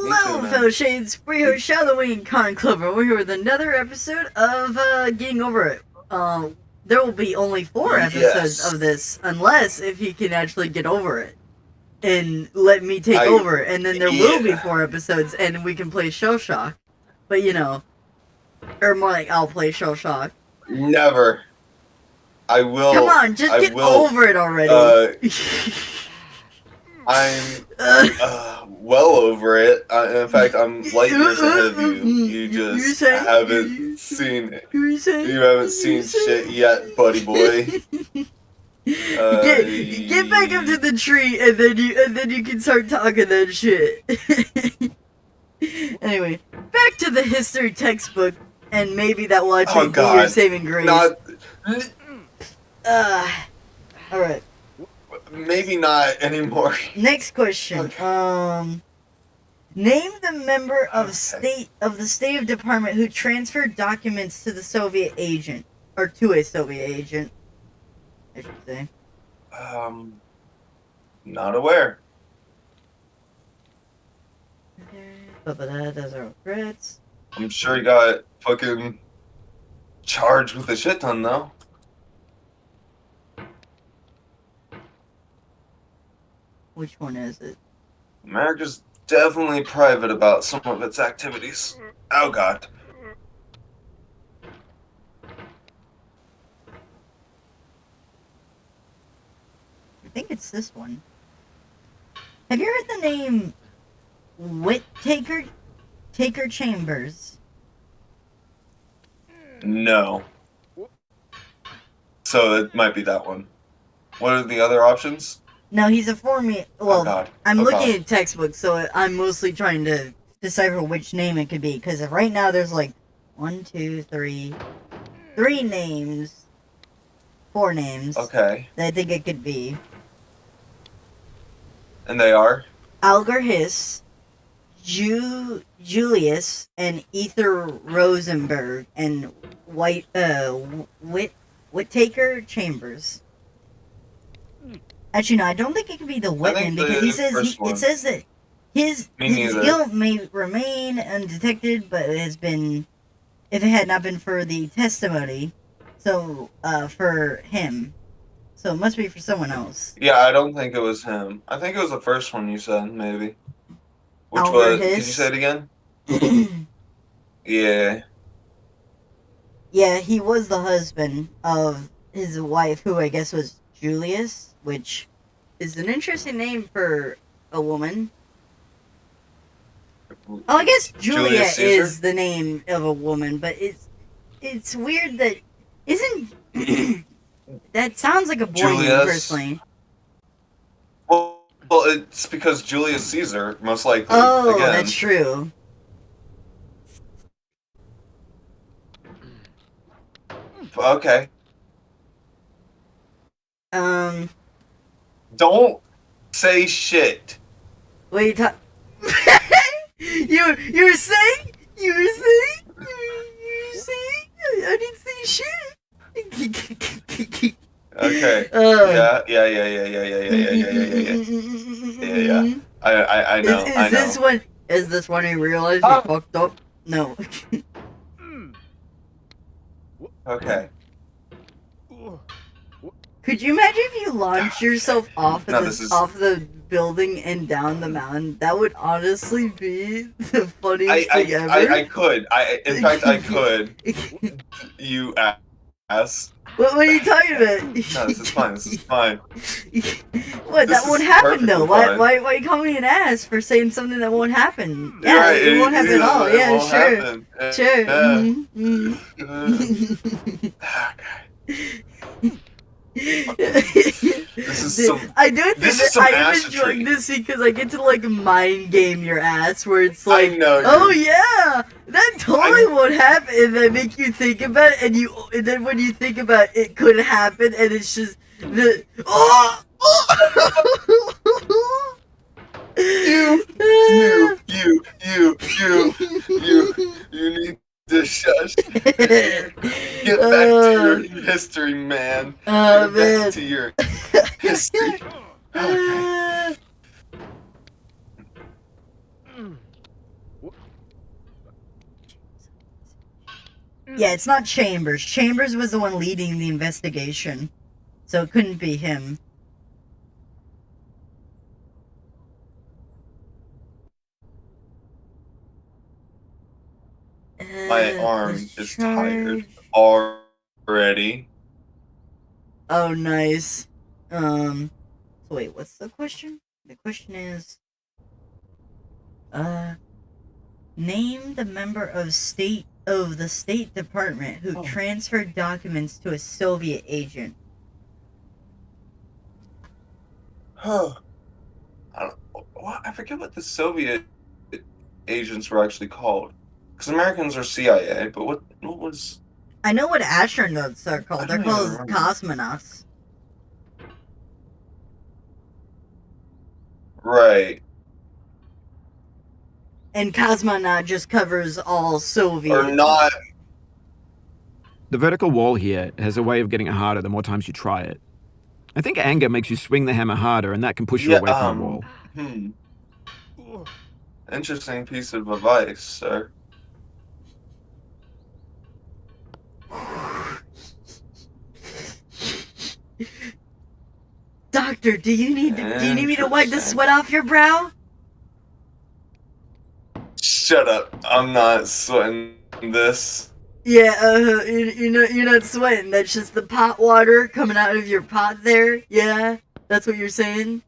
Hello, man. fellow shades. We're here, Shadowwing and Con Clover. We're here with another episode of Getting Over It. There will be only 4 episodes Yes. of this, unless if he can actually get over it and let me take over, and then there will be 4 episodes, and we can play Shell Shock. But you know, or more like I'll play Shell Shock. Never. I will. Come on, just get over it already. I'm well over it. In fact, I'm light years ahead of you. You just haven't seen it. You haven't seen shit yet, buddy boy. Get back up to the tree, and then you can start talking that shit. Anyway, back to the history textbook, and maybe that will actually be your saving grace. Alright. Maybe not anymore. Next question. Name the member of the State Department who transferred documents to the Soviet agent, or to a Soviet agent, I should say. Not aware. But those are regrets. I'm sure he got fucking charged with a shit ton, though. Which one is it? America's definitely private about some of its activities. Oh, God. I think it's this one. Have you heard the name Whittaker Chambers? No. So it might be that one. What are the other options? No, he's a former. Well, I'm looking God. at textbooks, so I'm mostly trying to decipher which name it could be. Because right now there's like 1, 2, 3 names, 4 names. Okay. That I think it could be. And they are? Alger Hiss, Julius, and Ether Rosenberg, and Whittaker Chambers. Actually, no, I don't think it could be the Whitman, because it says that his guilt may remain undetected, but it has been, if it had not been for the testimony, so, for him. So it must be for someone else. Yeah, I don't think it was him. I think it was the first one you said, maybe. Which Alger was, Hiss. did you say it again? Yeah. Yeah, he was the husband of his wife, who I guess was Julius, which is an interesting name for a woman. Oh, I guess Julia is the name of a woman, but it's weird that isn't that sounds like a boy name, personally. Well, it's because Julius Caesar, most likely. Oh, again. That's true. Okay. Don't say shit. What are you talking? you were saying? I didn't say shit. Okay. Yeah. I know. Is this when you realize you fucked up? No. Okay. Could you imagine if you launched yourself off the building and down the mountain? That would honestly be the funniest thing ever. I could. In fact, I could. You ass. What are you talking about? No, this is fine. What? That won't happen though. Why you call me an ass for saying something that won't happen? Yeah, right, it won't happen at all. Yeah, sure. I am enjoying this because I get to like mind game your ass, where it's like, oh yeah, that totally won't happen, and then make you think about it, and then when you think about it, it could happen, and it's just the you need to shush. Get back to your history, man. Get back to your history. Okay. Yeah, it's not Chambers. Chambers was the one leading the investigation, so it couldn't be him. My arm is tired already. Oh, nice. So wait, what's the question? The question is, name the member of the State Department who transferred documents to a Soviet agent. I forget what the Soviet agents were actually called. Because Americans are CIA, but what was... I know what astronauts are called. They're called cosmonauts. Right. And cosmonaut just covers all Soviet. Or not. The vertical wall here has a way of getting it harder the more times you try it. I think anger makes you swing the hammer harder, and that can push you away from the wall. Interesting piece of advice, sir. Doctor, do you need me to wipe the sweat off your brow? Shut up. I'm not sweating this. Yeah, you're not sweating. That's just the pot water coming out of your pot there. Yeah, that's what you're saying.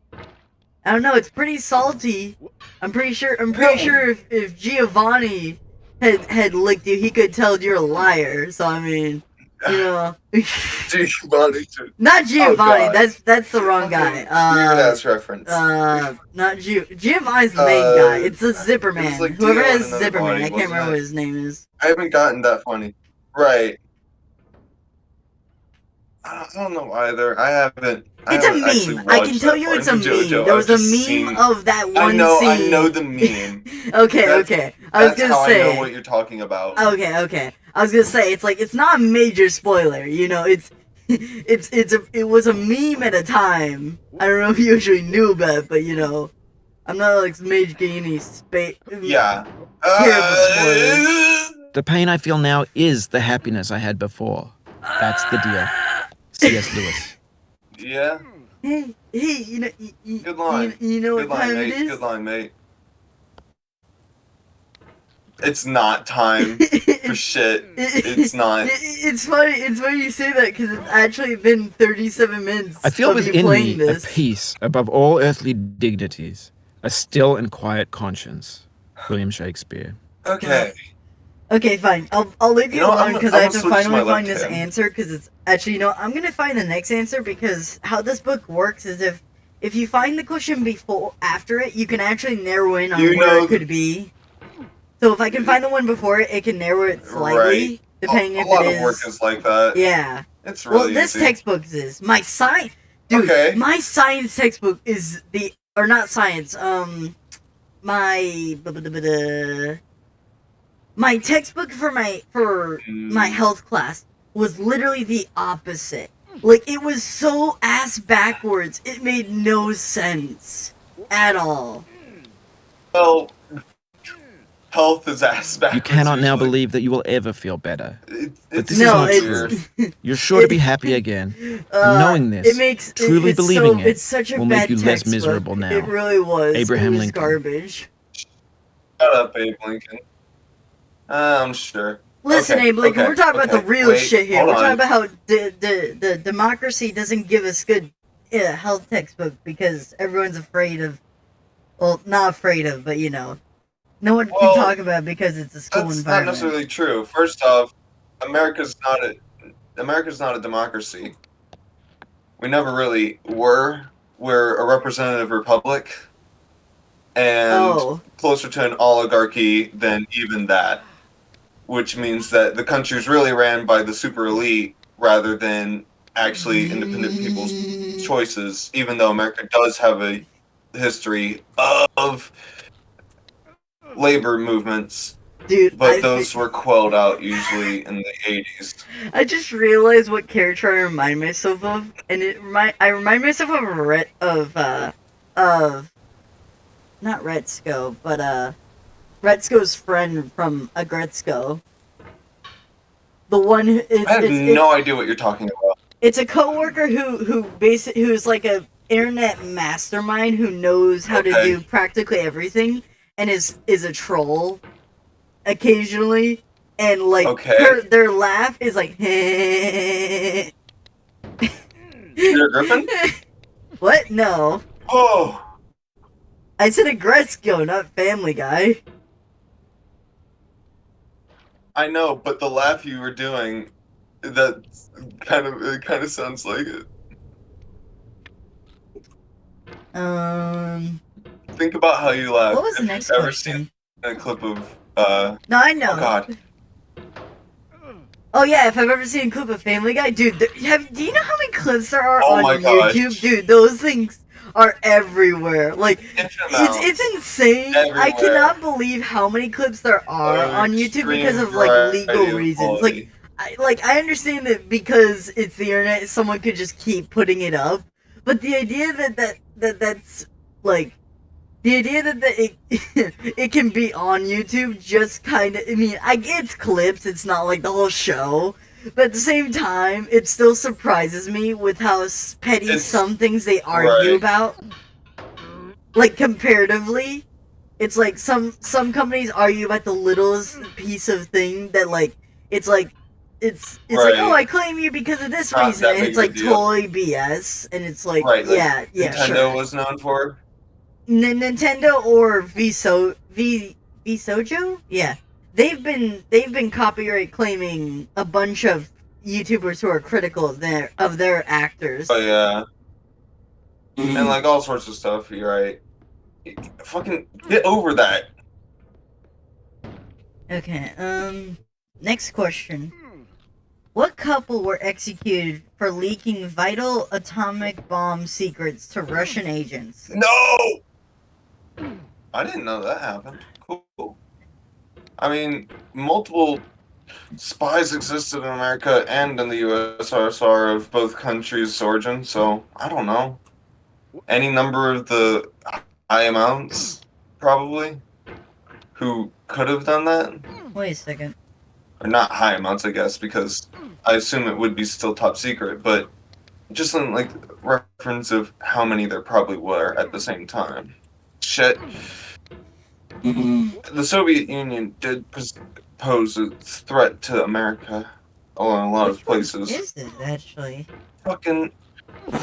I don't know. It's pretty salty. I'm pretty sure if Giovanni had licked you, he could tell you're a liar. So I mean, you know. Giovanni. Not Giovanni. Oh, that's the wrong guy. Weird ass reference. Not Giovanni's the main guy. It's a Zipper Man. Like whoever has Zipper Man. I can't remember what his name is. I haven't gotten that funny. Right. I don't know either. I haven't. It's a meme. I can tell you it's a meme. There was a meme of that one scene. I know the meme. Okay. I was gonna say. I know what you're talking about. Okay. I was gonna say it's not a major spoiler. You know, it was a meme at a time. I don't know if you actually knew about it, but you know, I'm not like making any Yeah. Terrible spoilers. The pain I feel now is the happiness I had before. That's the deal. C.S. Lewis. Yeah. Hey, you know. Good line. You know Good what line, time mate. it is? Good line, mate. It's not time for shit. It's not. It's funny you say that because it's actually been 37 minutes. I feel within me a peace above all earthly dignities, a still and quiet conscience. William Shakespeare. Okay. Okay, fine. I'll leave you alone because I have to finally find this answer because it's actually, I'm going to find the next answer because how this book works is if you find the question after it, you can actually narrow in on where it could be. So if I can find the one before it, it can narrow it slightly, depending if it is. A lot of work is like that. Yeah. It's really this easy. Textbook is. My science... Dude, my science textbook is the... Or not science, my textbook for my health class was literally the opposite. Like, it was so ass backwards, it made no sense at all. Well, health is ass backwards. You cannot now believe that you will ever feel better. But this is not true. You're sure to be happy again. Knowing this, truly believing it, will make you less miserable now. It really was. Abraham it was Lincoln. Garbage. Shut up, Abe Lincoln. I'm sure. Listen, Abe Lincoln, we're talking about the real shit here. We're talking about how the democracy doesn't give us good health textbook because everyone's afraid of... Well, not afraid of, but you know... No one can talk about it because it's a school environment. That's not necessarily true. First off, America's not a democracy. We never really were. We're a representative republic. And closer to an oligarchy than even that. Which means that the country's really ran by the super elite rather than actually independent people's choices, even though America does have a history of labor movements. Dude, but those were quelled out usually in the 80s. I just realized what character I remind myself of, and I remind myself of not Retzko, but Retzko's friend from Agretzko. The one I have no idea what you're talking about. It's a coworker who's like a internet mastermind who knows how to do practically everything and is a troll occasionally, and like their laugh is like Peter Griffin? What? No. Oh. I said a Gretzko, not Family Guy. I know, but the laugh you were doing, that kind of sounds like it. Think about how you laugh. What was the next question? Ever seen a clip of No, I know. Oh God. Oh yeah, if I've ever seen a clip of Family Guy, dude. Do you know how many clips there are on Gosh. YouTube, dude? Those things are everywhere. Like it's insane. Everywhere. I cannot believe how many clips there are on YouTube because of like legal reasons. Like I understand that because it's the internet, someone could just keep putting it up. But the idea that's like the idea that it can be on YouTube just kind of, I mean, it's clips, it's not like the whole show, but at the same time, it still surprises me with how petty some things they argue about. Like, comparatively, it's like some companies argue about the littlest piece of thing that, like, it's like, like, oh, I claim you because of this reason, and it's like totally BS, and it's like, yeah, Nintendo was known for? Nintendo or Vsojo? Yeah. They've been copyright claiming a bunch of YouTubers who are critical of their actors. Oh yeah. And like all sorts of stuff, you're right. Fucking get over that. Okay, next question. What couple were executed for leaking vital atomic bomb secrets to Russian agents? No! I didn't know that happened. Cool. I mean, multiple spies existed in America and in the USSR of both countries' origin, so I don't know. Any number of the high amounts, probably, who could have done that? Wait a second. Or not high amounts, I guess, because I assume it would be still top secret, but just in, like, reference of how many there probably were at the same time. Shit. The Soviet Union did pose a threat to America along a lot of places. What is it, actually? Fucking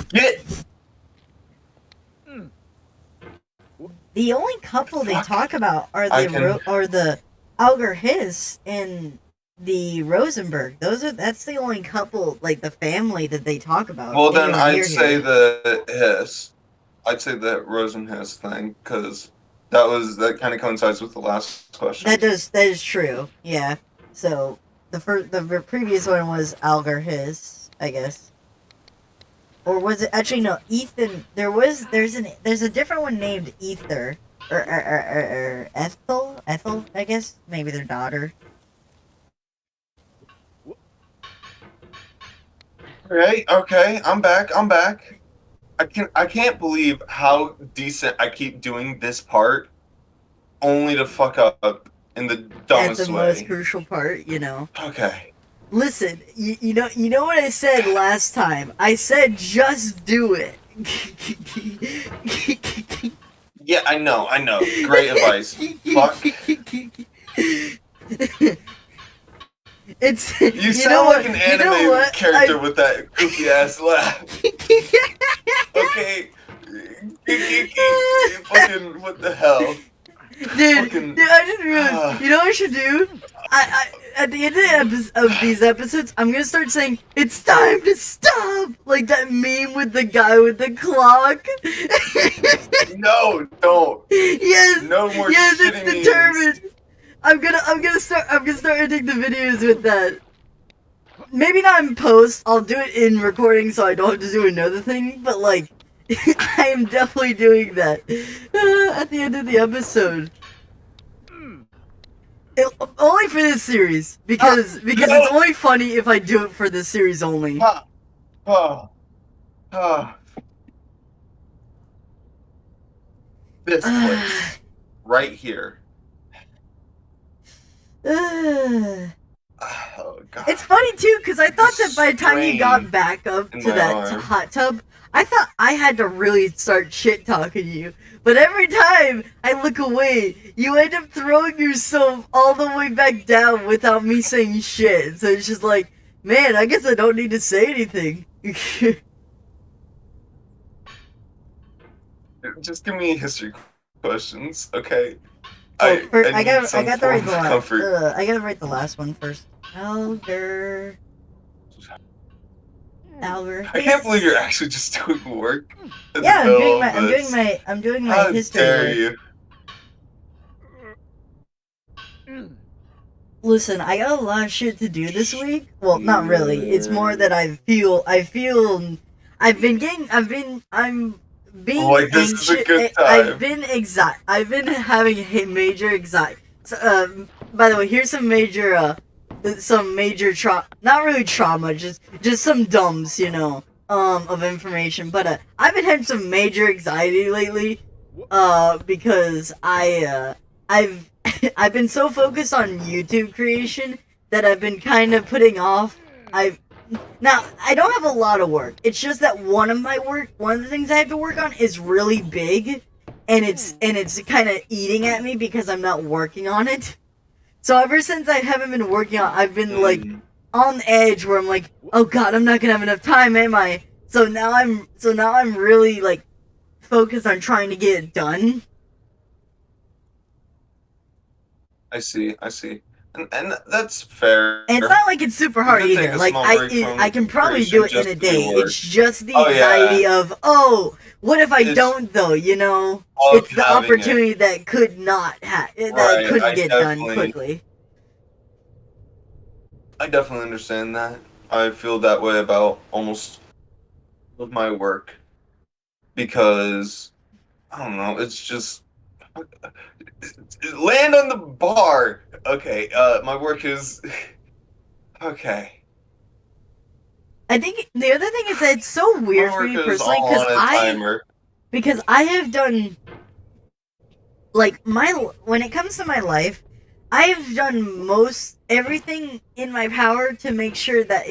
get! The only couple they talk about are the Alger Hiss and the Rosenberg. That's the only couple, like the family that they talk about. Well, then I'd say the Hiss. I'd say the Rosenhiss thing, because that kind of coincides with the last question. That is true. Yeah. So the previous one was Alger Hiss, I guess. Or was it actually no Ethan? There's a different one named Ether or Ethel, I guess, maybe their daughter. Right, okay, I'm back. I can't believe how decent I keep doing this part, only to fuck up in the dumbest way. At the most crucial part, you know. Okay. Listen, you know what I said last time? I said just do it. Yeah, I know. Great advice. Fuck. You sound like an anime character with that goofy ass laugh. Okay. Fucking what the hell? Dude, I didn't realize. You know what I should do? I at the end of these episodes, I'm gonna start saying, "It's time to stop!" Like that meme with the guy with the clock. No, don't. Yes. No more. Yes, it's determined. Memes. I'm gonna start editing the videos with that. Maybe not in post. I'll do it in recording, so I don't have to do another thing. But like, I am definitely doing that at the end of the episode. Only for this series, because it's only funny if I do it for this series only. This place, right here. Oh God. It's funny too, because I thought that by the time you got back up to that hot tub, I thought I had to really start shit talking you. But every time I look away, you end up throwing yourself all the way back down without me saying shit. So it's just like, man, I guess I don't need to say anything. Just give me history questions, okay? I gotta write the last one first. Albert. I can't believe you're actually just doing work. Yeah, I'm doing my history. How dare you? Listen, I got a lot of shit to do this week. Well, not really. It's more that I'm being like, this anxious. Is a good time. I've been having major anxiety. So, by the way, here's some major not really trauma, just some dumbs, of information. But I've been having some major anxiety lately, because I've been so focused on YouTube creation that I've been kind of putting off. Now, I don't have a lot of work. It's just that one of the things I have to work on is really big, and it's kind of eating at me because I'm not working on it. So ever since I haven't been working on, I've been like on the edge where I'm like, oh god, I'm not gonna have enough time, am I? So now I'm really like focused on trying to get it done. I see. And that's fair. And it's not like it's super hard either. Like I can probably do it in a day. It's just the anxiety of, what if I don't though? It's the opportunity that could not couldn't get done quickly. I definitely understand that. I feel that way about almost of my work because I don't know. It's just land on the bar. Okay, my work is okay. I think the other thing is that it's so weird for me personally because I have done like when it comes to my life, I have done most everything in my power to make sure that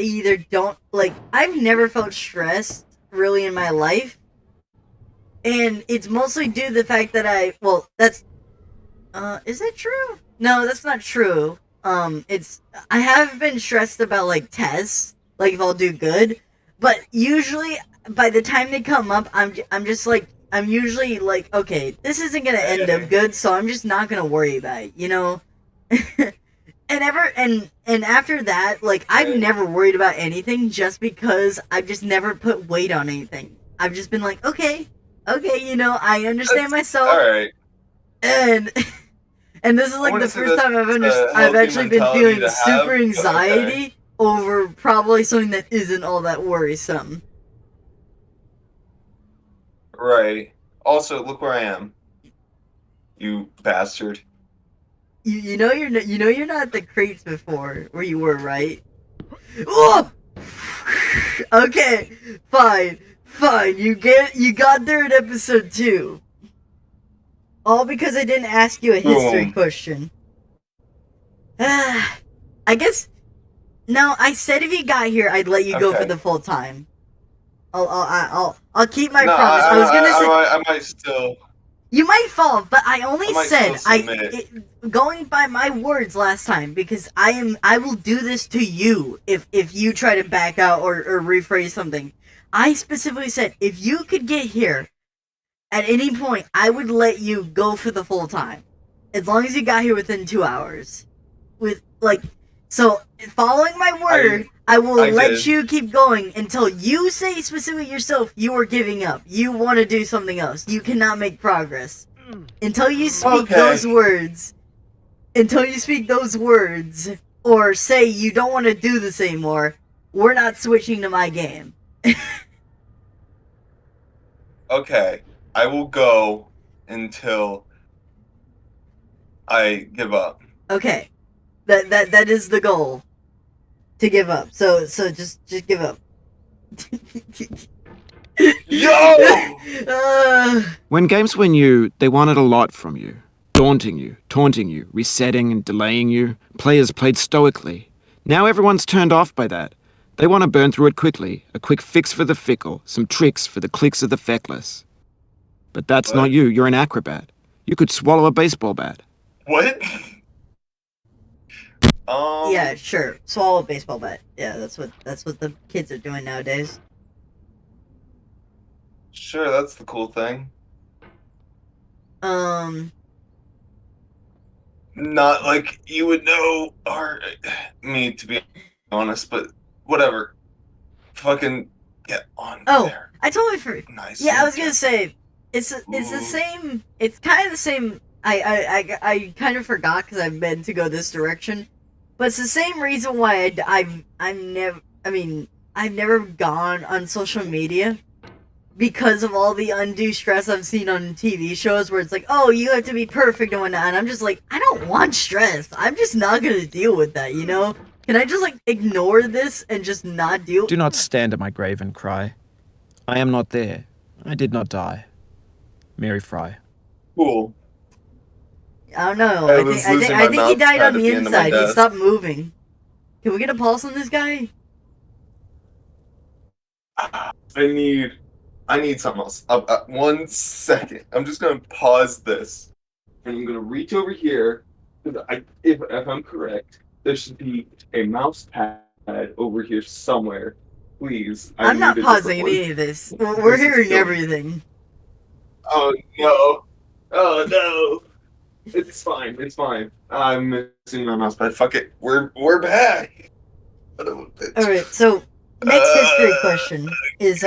I've never felt stressed really in my life, and it's mostly due to the fact that is that true? No, that's not true. I have been stressed about like tests, like if I'll do good, but usually by the time they come up, I'm usually like, okay, this isn't gonna end up good, so I'm just not gonna worry about it, and after that, like I've never worried about anything just because I've just never put weight on anything. I've just been like, okay, I understand myself, all right, and this is like the first time I've actually been feeling super anxiety over probably something that isn't all that worrisome. Right. Also, look where I am. You bastard. You know you're not at the crates before where you were, right? Oh! Okay, fine. You got there in episode 2. All because I didn't ask you a history question. I guess. No, I said if you got here, I'd let you go for the full time. I'll keep my promise. I was gonna say I might still. You might fall, but I only said going by my words last time because I will do this to you if you try to back out or rephrase something. I specifically said if you could get here at any point, I would let you go for the full time, as long as you got here within 2 hours. So following my word, I will let you keep going until you say specifically yourself you are giving up. You want to do something else. You cannot make progress until you speak those words. Until you speak those words, or say you don't want to do this anymore, we're not switching to my game. Okay, I will go until I give up. Okay, that is the goal. To give up. So just give up. Yo! When games were new, they wanted a lot from you. Daunting you, taunting you, resetting and delaying you. Players played stoically. Now everyone's turned off by that. They want to burn through it quickly, a quick fix for the fickle, some tricks for the clicks of the feckless. But that's What? not you, you're an acrobat. You could swallow a baseball bat. What? Yeah, sure. Swallow a baseball bat. Yeah, that's what the kids are doing nowadays. Sure, that's the cool thing. Not like you would know, or me, to be honest, but whatever. Fucking get on there. I totally forgot. Nice. Yeah, I was gonna say, it's the same. It's kind of the same. I kind of forgot because I meant to go this direction, but it's the same reason why I've never gone on social media, because of all the undue stress I've seen on TV shows where it's like, oh, you have to be perfect and whatnot, and I'm just like, I don't want stress. I'm just not gonna deal with that, you know? Can I just like ignore this and just not deal? Do not stand at my grave and cry. I am not there. I did not die. Mary Fry. Cool. I don't know. I think he died on the inside. He stopped moving. Can we get a pulse on this guy? I need something else. 1 second. I'm just gonna pause this, and I'm gonna reach over here. If I'm correct, there should be a mouse pad over here somewhere. Please. I'm not pausing any of this. We're hearing everything. Oh no! Oh no! It's fine. It's fine. I'm missing my mouse pad. Fuck it. We're back. All right. So next history question is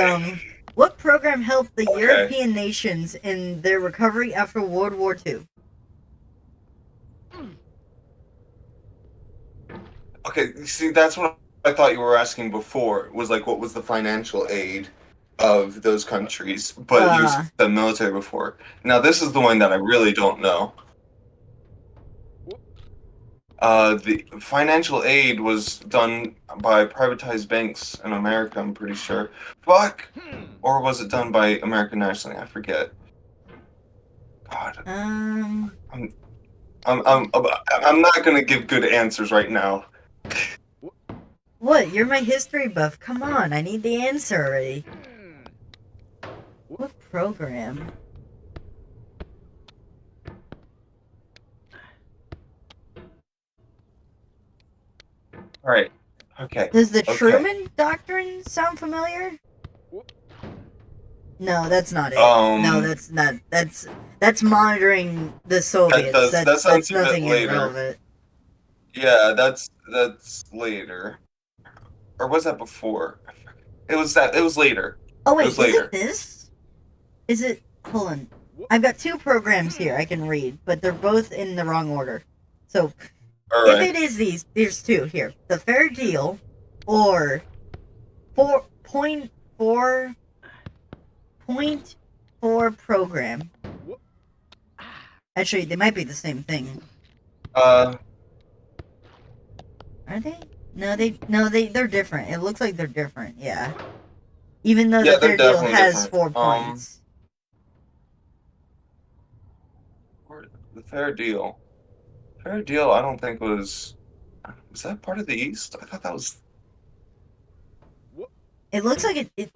what program helped the European nations in their recovery after World War II? Okay, see, that's what I thought you were asking before. Was like, what was the financial aid of those countries? But you said the military before. Now, this is the one that I really don't know. The financial aid was done by privatized banks in America, I'm pretty sure. Fuck! Or was it done by American National? I forget. God. I'm not gonna give good answers right now. What? You're my history buff. Come on, I need the answer already. What program? Alright. Okay. Does the Truman Doctrine sound familiar? No, that's not it. No, that's not. That's monitoring the Soviets. That's nothing irrelevant. Yeah, that's later. Or was that before? It was later. Oh wait, is it this? Is it? Hold on. I've got two programs here I can read, but they're both in the wrong order. So, if it is these, there's two here: the Fair Deal, or 4.4 program. Actually, they might be the same thing. Are they? No, they're different. It looks like they're different. Yeah. Even though the Fair Deal has 4 points. The Fair Deal. Fair Deal, I don't think was that part of the East? I thought that was. It looks like the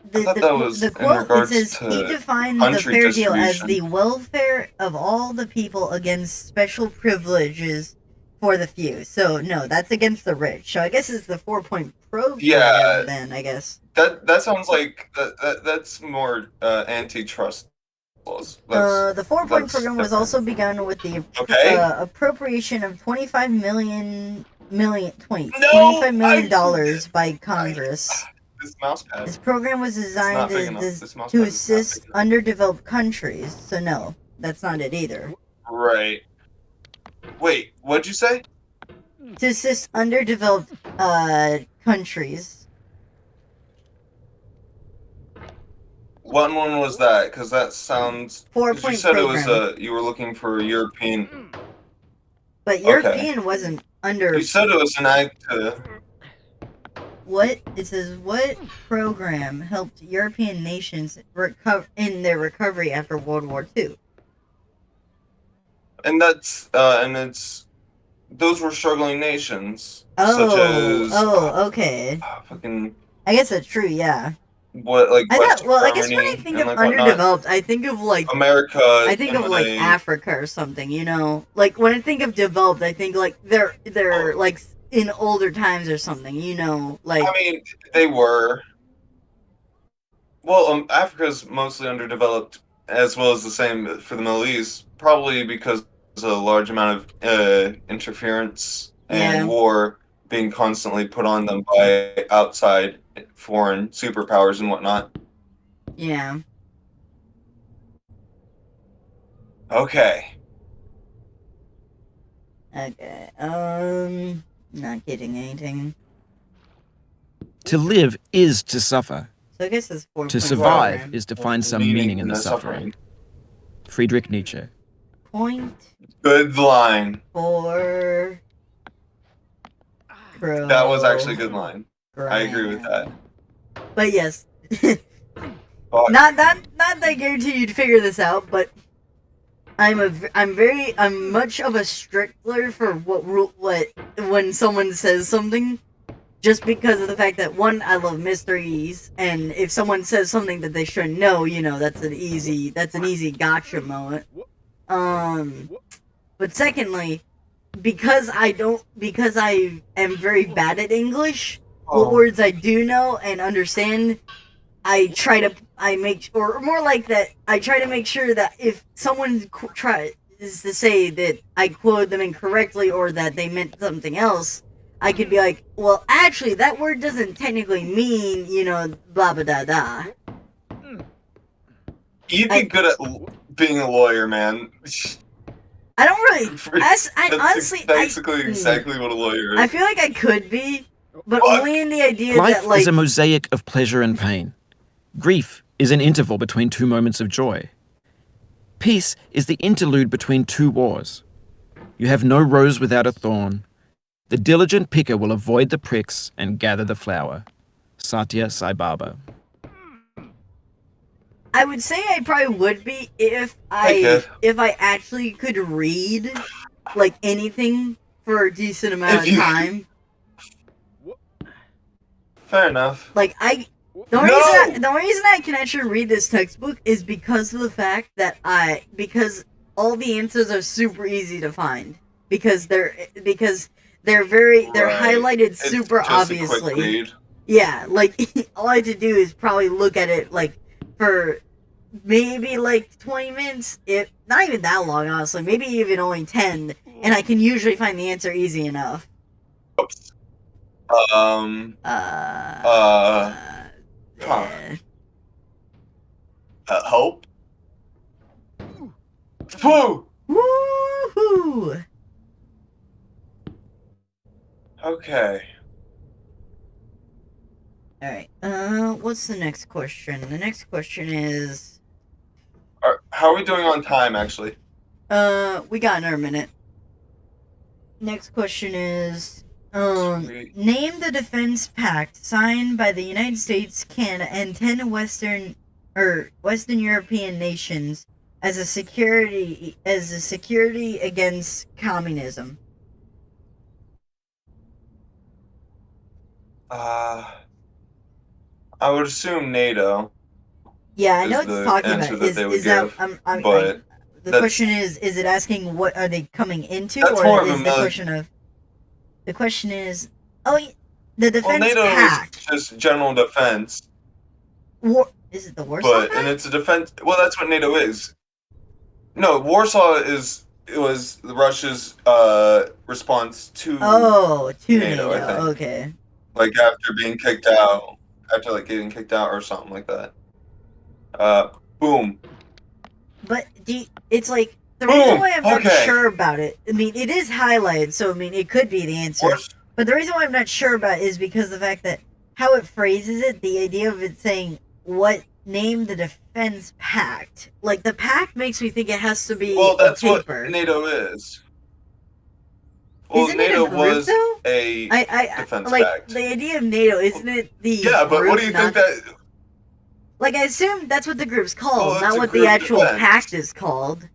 quote, it says, he defined the Fair Deal as the welfare of all the people against special privileges for the few. So, no, that's against the rich. So, I guess it's the 4-point program then, I guess. That sounds like, that's more antitrust laws. The 4-point program was also begun with the appropriation of $25 million by Congress. This mouse pad. This program was designed to assist underdeveloped countries. So no, that's not it either. Right. Wait, what'd you say? To assist underdeveloped countries. What one was that? Because that sounds. 4-point you said program. It was you were looking for European. But European wasn't under. You said it was an act to. It says what program helped European nations in their recovery after World War II? And it's those were struggling nations, such as okay. Fucking. I guess that's true. Yeah. What like West Germany I guess when I think of like underdeveloped, I think of like America. I think of like Africa or something. You know, like when I think of developed, I think like they're like in older times or something. You know, like I mean, they were. Well, Africa's mostly underdeveloped, as well as the same for the Middle East, probably because there's a large amount of interference and war being constantly put on them by outside foreign superpowers and whatnot. Yeah. Okay. Okay. Not getting anything. To live is to suffer. So I guess it's 4. To survive is to find some meaning in the suffering. Friedrich Nietzsche. Point. Good line. For. That was actually a good line. I agree with that. But yes. Not that I guarantee you'd figure this out, but I'm much of a stickler for what when someone says something, just because of the fact that one, I love mysteries, and if someone says something that they shouldn't know, you know, that's an easy gotcha moment. But secondly, because I am very bad at English, what words I do know and understand, I try to make sure that if someone tries to say that I quoted them incorrectly or that they meant something else, I could be like, well, actually, that word doesn't technically mean, you know, blah blah da da. You'd be good at being a lawyer, man. I don't really. That's basically exactly what a lawyer is. I feel like I could be, but only in the idea that life is a mosaic of pleasure and pain. Grief is an interval between two moments of joy. Peace is the interlude between two wars. You have no rose without a thorn. The diligent picker will avoid the pricks and gather the flower. Satya Sai Baba. I would say I probably would be if I actually could read like anything for a decent amount of time. Fair enough. Like the only reason I can actually read this textbook is because of the fact that because all the answers are super easy to find because they're highlighted super obviously. Yeah, like all I had to do is probably look at it like for maybe like 20 minutes, if not even that long, honestly, maybe even only 10, and I can usually find the answer easy enough. Hope. Woo! Woohoo! Okay. Alright, what's the next question? The next question is... How are we doing on time, actually? We got another minute. Next question is... name the defense pact signed by the United States, Canada, and 10 Western European nations as a security against communism. I would assume NATO. Yeah, I know what it's talking about. The question is it asking what are they coming into, or is the question of... The question is, the defense pact. NATO is just general defense. Is it the Warsaw Pact? And it's a defense. Well, that's what NATO is. No, Warsaw was Russia's response to. Oh, to NATO. I think. Okay. Like after being kicked out, getting kicked out or something like that. Boom. But it's like. The reason why I'm not sure about it, I mean, it is highlighted, so I mean, it could be the answer. But the reason why I'm not sure about it is because of the fact that how it phrases it, the idea of it saying, name the defense pact. Like, the pact makes me think it has to be that's paper. What NATO is. Well, isn't NATO it a group, was though? a defense pact. The idea of NATO, isn't it the Yeah, but what do you think that... Like, I assume that's what the group's called, not what the actual pact is called.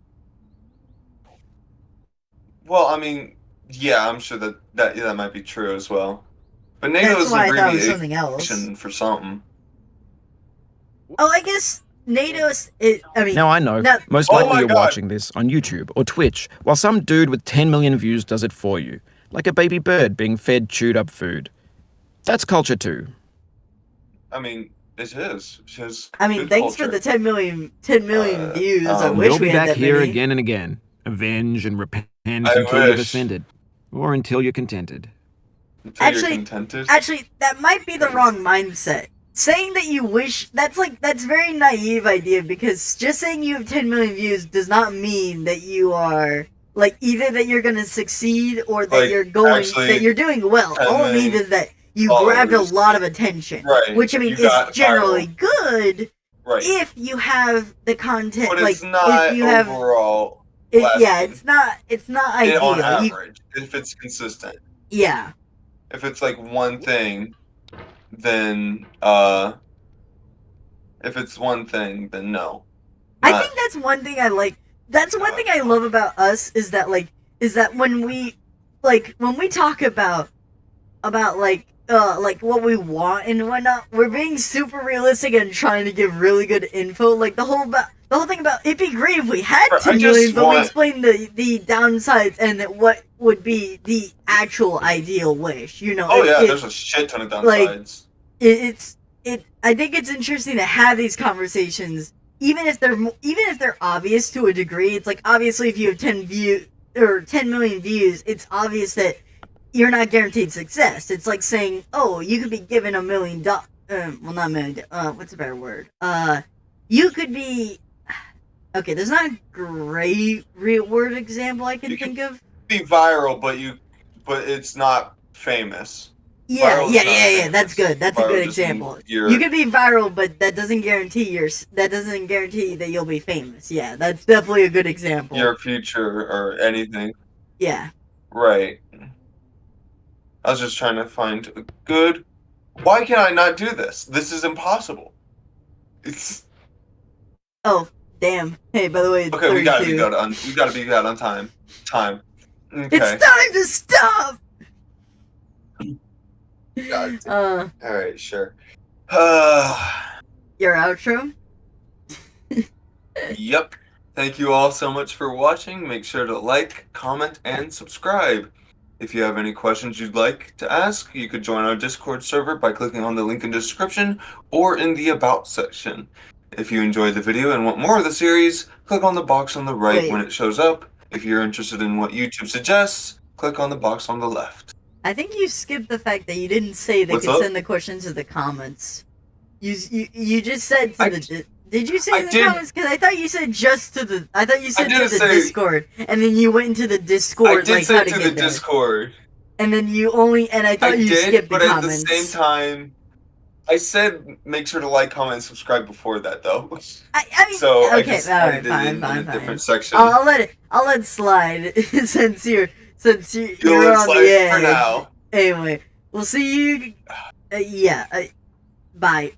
Well, I mean, Yeah, I'm sure that might be true as well. But NATO That's is why an I thought it was something else. abbreviation for something. Oh, I guess NATO's. I mean, Now I know, not, most Oh likely my you're God. watching this on YouTube or Twitch, while some dude with 10 million views does it for you, like a baby bird being fed chewed up food. That's culture too. I mean, it is. It's I mean, good thanks culture. for the 10 million views. I and wish We'll be we had back that here many. again and again. Avenge and repent I until you've wish. ascended. Or until you're contented. Until you're contented. Actually, that might be the wrong mindset. Saying that you wish, that's very naive idea, because just saying you have 10 million views does not mean that you are, like, either that you're gonna succeed or that Like, that you're doing well. 10 All it means million is that you followers. grabbed a lot of attention. Right. Which, I mean, You is got generally viral. good Right. if you have the content, But like, it's not if you have, overall. yeah, it's not ideal. On average, if it's consistent. Yeah. If it's like one thing, then if it's one thing, then no. I think that's one thing I like. That's one thing I love about us is that when we talk about what we want and whatnot, we're being super realistic and trying to give really good info. Like the whole thing about it'd be great if we had 10 million, but we explained the downsides and what would be the actual ideal wish. You know? Oh yeah, there's a shit ton of downsides. I think it's interesting to have these conversations, even if they're obvious to a degree. It's like, obviously if you have 10 million views, it's obvious that you're not guaranteed success. It's like saying, oh, you could be given $1 million. Well, not $1 million. What's a better word? You could be. Okay, there's not a great real word example I can think of. Be viral, but it's not famous. Yeah. That's good. That's a good example. You could be viral, but that doesn't guarantee that you'll be famous. Yeah, that's definitely a good example. Your future or anything. Yeah. Right. I was just trying to find a good. Why can I not do this? This is impossible. It's. Oh, damn. Hey, by the way, it's okay. 32. We gotta be good on time. Okay. It's time to stop. God. All right, sure. Your outro? Yep. Thank you all so much for watching. Make sure to like, comment, and subscribe. If you have any questions you'd like to ask, you could join our Discord server by clicking on the link in the description or in the About section. If you enjoyed the video and want more of the series, click on the box on the right when it shows up. If you're interested in what YouTube suggests, click on the box on the left. I think you skipped the fact that you didn't say they could send the questions to the comments. You just said to the. Did you say in the comments? Because I thought you said just to the. I thought you said to the Discord, and then you went into the Discord. I did say to the Discord. And then you only. And I thought you skipped the comments. But at the same time, I said make sure to like, comment, and subscribe before that, though. I mean, so okay, I just fine. in a different section. I'll let it slide since you're on the edge. For now. Anyway, we'll see you. Bye.